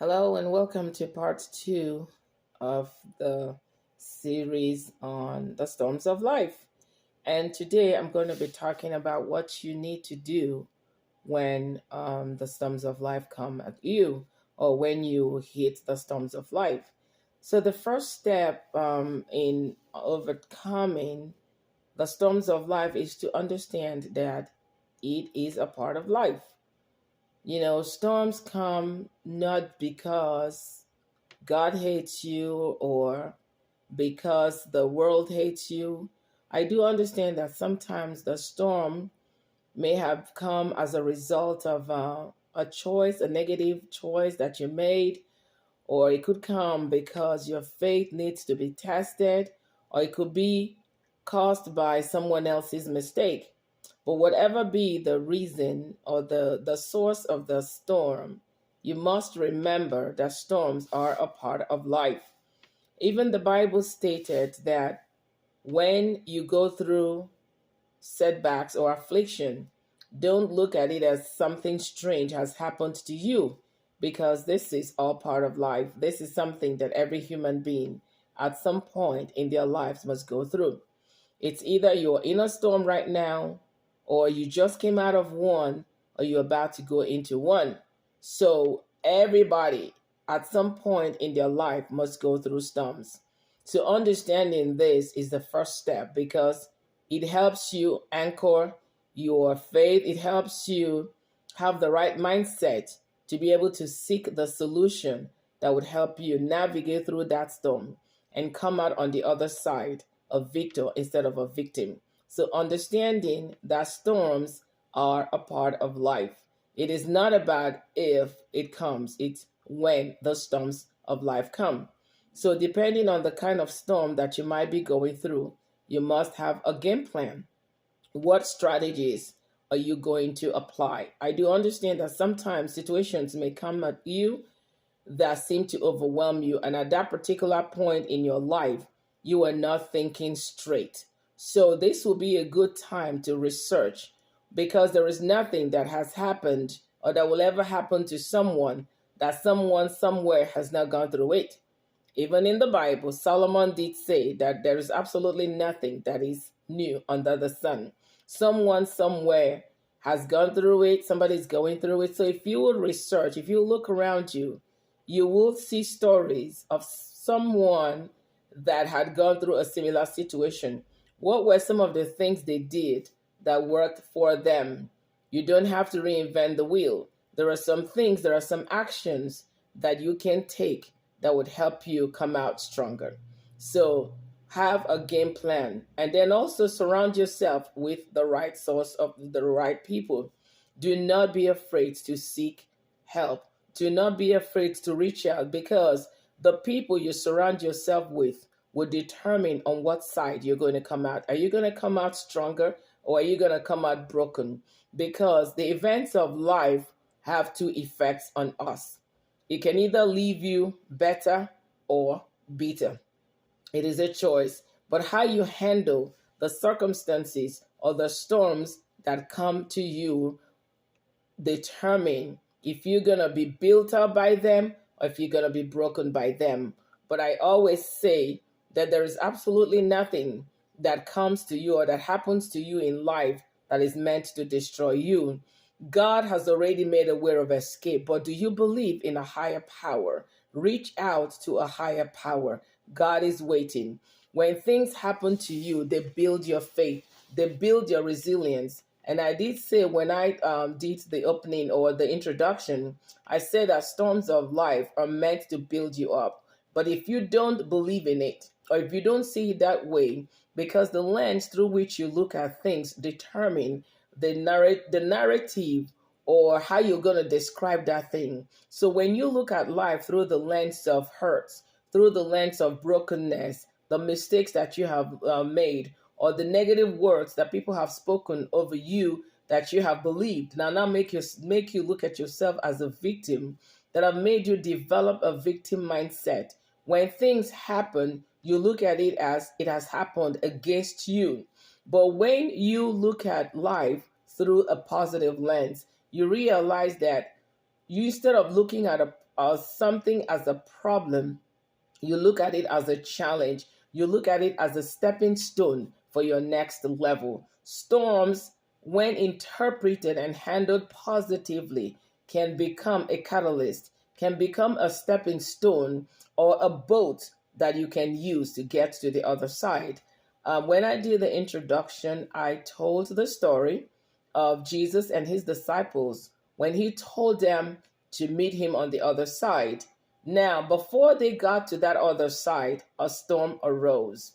Hello and welcome to part two of the series on the storms of life. And today I'm going to be talking about what you need to do when the storms of life come at you or when you hit the storms of life. So, the first step in overcoming the storms of life is to understand that it is a part of life. Storms come not because God hates you or because the world hates you. I do understand that sometimes the storm may have come as a result of a choice, a negative choice that you made, or it could come because your faith needs to be tested, or it could be caused by someone else's mistake. But whatever be the reason or the source of the storm, you must remember that storms are a part of life. Even the Bible stated that when you go through setbacks or affliction, don't look at it as something strange has happened to you because this is all part of life. This is something that every human being at some point in their lives must go through. It's either you're in a storm right now, or you just came out of one, or you're about to go into one. So everybody at some point in their life must go through storms. So understanding this is the first step because it helps you anchor your faith. It helps you have the right mindset to be able to seek the solution that would help you navigate through that storm and come out on the other side a victor instead of a victim. So, understanding that storms are a part of life. It is not about if it comes, it's when the storms of life come. So, depending on the kind of storm that you might be going through, you must have a game plan. What strategies are you going to apply? I do understand that sometimes situations may come at you that seem to overwhelm you. And at that particular point in your life, you are not thinking straight. So, this will be a good time to research because there is nothing that has happened or that will ever happen to someone that someone somewhere has not gone through it. Even in the Bible, Solomon did say that there is absolutely nothing that is new under the sun. Someone somewhere has gone through it, somebody's going through it. So if you will research, if you look around you, you will see stories of someone that had gone through a similar situation. What were some of the things they did that worked for them? You don't have to reinvent the wheel. There are some things, there are some actions that you can take that would help you come out stronger. So have a game plan and then also surround yourself with the right source of the right people. Do not be afraid to seek help. Do not be afraid to reach out because the people you surround yourself with will determine on what side you're going to come out. Are you going to come out stronger or are you going to come out broken? Because the events of life have two effects on us. It can either leave you better or bitter. It is a choice. But how you handle the circumstances or the storms that come to you determine if you're going to be built up by them or if you're going to be broken by them. But I always say that there is absolutely nothing that comes to you or that happens to you in life that is meant to destroy you. God has already made a way of escape, but do you believe in a higher power? Reach out to a higher power. God is waiting. When things happen to you, they build your faith, they build your resilience. And I did say when I did the opening or the introduction, I said that storms of life are meant to build you up. But if you don't believe in it, or if you don't see it that way, because the lens through which you look at things determine the narrative or how you're going to describe that thing. So when you look at life through the lens of hurts, through the lens of brokenness, the mistakes that you have made, or the negative words that people have spoken over you that you have believed, now make you look at yourself as a victim, that have made you develop a victim mindset. When things happen, you look at it as it has happened against you. But when you look at life through a positive lens, you realize that you, instead of looking at something as a problem, you look at it as a challenge. You look at it as a stepping stone for your next level. Storms, when interpreted and handled positively, can become a catalyst, can become a stepping stone or a boat that you can use to get to the other side. When I did the introduction, I told the story of Jesus and his disciples when he told them to meet him on the other side. Now, before they got to that other side, a storm arose.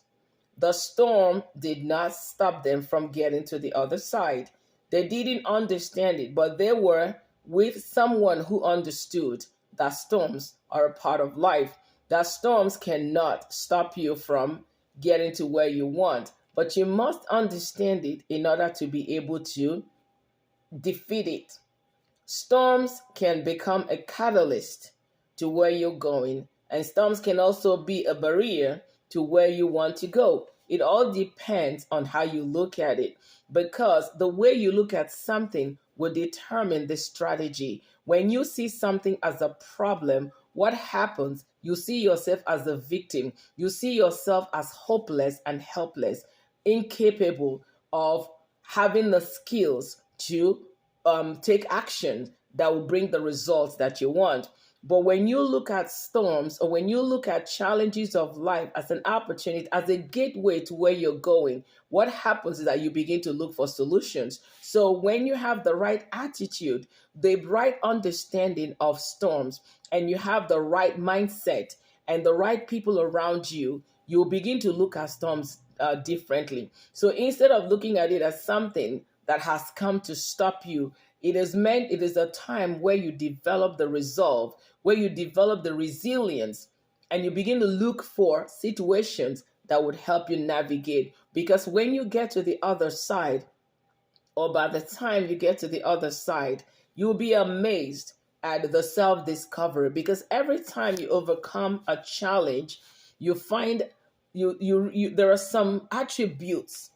The storm did not stop them from getting to the other side. They didn't understand it, but they were with someone who understood that storms are a part of life, that storms cannot stop you from getting to where you want, but you must understand it in order to be able to defeat it. Storms can become a catalyst to where you're going, and storms can also be a barrier to where you want to go. It all depends on how you look at it, because the way you look at something will determine the strategy. When you see something as a problem, what happens? You see yourself as a victim. You see yourself as hopeless and helpless, incapable of having the skills to take action that will bring the results that you want. But when you look at storms or when you look at challenges of life as an opportunity, as a gateway to where you're going, what happens is that you begin to look for solutions. So when you have the right attitude, the right understanding of storms, and you have the right mindset and the right people around you, you'll begin to look at storms differently. So instead of looking at it as something that has come to stop you, it is a time where you develop the resolve, where you develop the resilience, and you begin to look for situations that would help you navigate. Because when you get to the other side, or by the time you get to the other side, you'll be amazed at the self-discovery. Because every time you overcome a challenge, you find you there are some attributes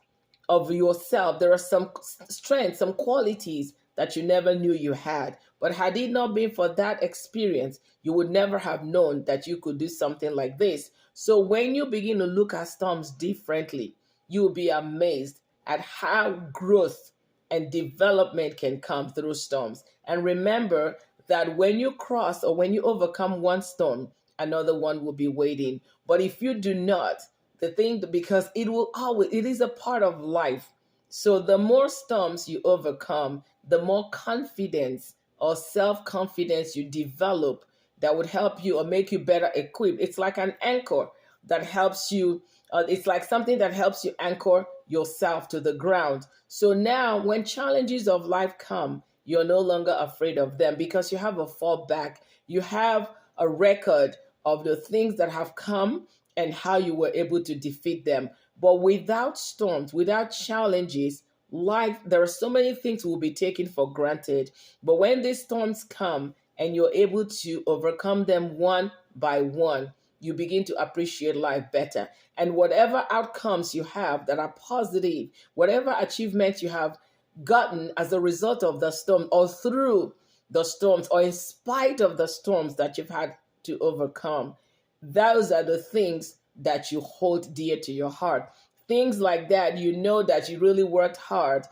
of yourself. There are some strengths, some qualities that you never knew you had. But had it not been for that experience, you would never have known that you could do something like this. So when you begin to look at storms differently, you will be amazed at how growth and development can come through storms. And remember that when you cross or when you overcome one storm, another one will be waiting. But if you do not, the thing, because it is a part of life. So the more storms you overcome, the more confidence or self-confidence you develop that would help you or make you better equipped. It's like an anchor that helps you. It's like something that helps you anchor yourself to the ground. So now when challenges of life come, you're no longer afraid of them because you have a fallback. You have a record of the things that have come and how you were able to defeat them. But without storms, without challenges, life, there are so many things will be taken for granted. But when these storms come and you're able to overcome them one by one, you begin to appreciate life better. And whatever outcomes you have that are positive, whatever achievements you have gotten as a result of the storm or through the storms or in spite of the storms that you've had to overcome, those are the things that you hold dear to your heart. Things like that, you know that you really worked hard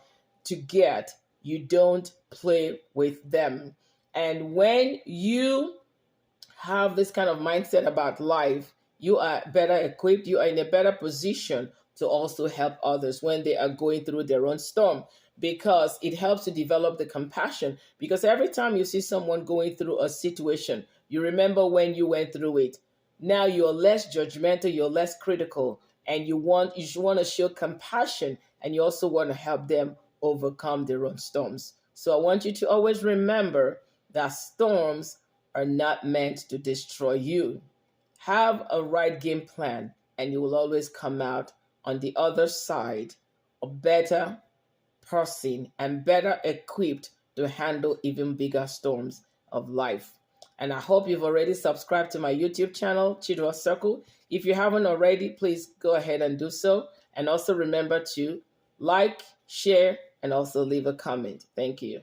to get. You don't play with them. And when you have this kind of mindset about life, you are better equipped, you are in a better position to also help others when they are going through their own storm, because it helps to develop the compassion. Because every time you see someone going through a situation, you remember when you went through it. Now you're less judgmental, you're less critical, and you want to show compassion, and you also want to help them overcome their own storms. So I want you to always remember that storms are not meant to destroy you. Have a right game plan, and you will always come out on the other side a better person and better equipped to handle even bigger storms of life. And I hope you've already subscribed to my YouTube channel, Chidwa Circle. If you haven't already, please go ahead and do so. And also remember to like, share, and also leave a comment. Thank you.